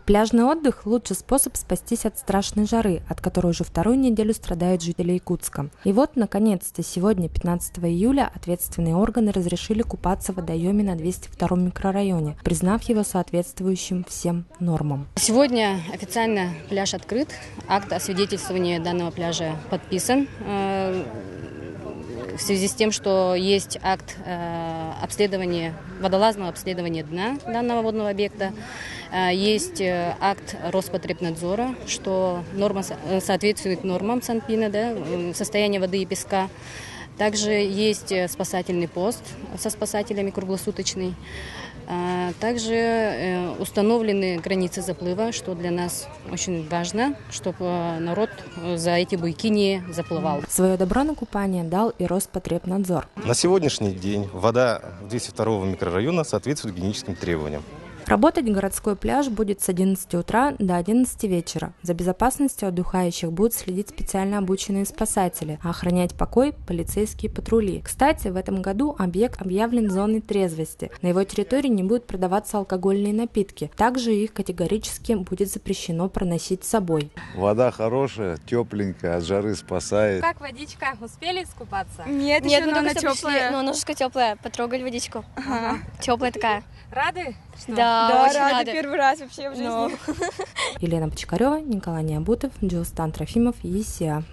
Пляжный отдых – лучший способ спастись от страшной жары, от которой уже вторую неделю страдают жители Якутска. И вот, наконец-то, сегодня, 15 июля, ответственные органы разрешили купаться в водоеме на 202 микрорайоне, признав его соответствующим всем нормам. Сегодня официально пляж открыт, акт освидетельствования данного пляжа подписан. В связи с тем, что есть акт обследования, водолазного обследования дна данного водного объекта, есть акт Роспотребнадзора, что норма соответствует нормам Санпина, состояние воды и песка. Также есть спасательный пост со спасателями круглосуточный. Также установлены границы заплыва, что для нас очень важно, чтобы народ за эти буйки не заплывал. Свое добро на купание дал и Роспотребнадзор. На сегодняшний день вода 202 микрорайона соответствует гигиеническим требованиям. Работать городской пляж будет с 11 утра до 11 вечера. За безопасностью отдыхающих будут следить специально обученные спасатели, а охранять покой – полицейские патрули. Кстати, в этом году объект объявлен зоной трезвости. На его территории не будут продаваться алкогольные напитки. Также их категорически будет запрещено проносить с собой. Вода хорошая, тепленькая, от жары спасает. Как водичка? Успели искупаться? Нет, еще, но она теплая. Пришли, но немножко теплая. Потрогали водичку. Ага. Теплая такая. Рады? Что? Да, очень рада рада. первый раз вообще в жизни. Елена Почкарева, Николай Необутов, Джилстан Трофимов, ЕСИА.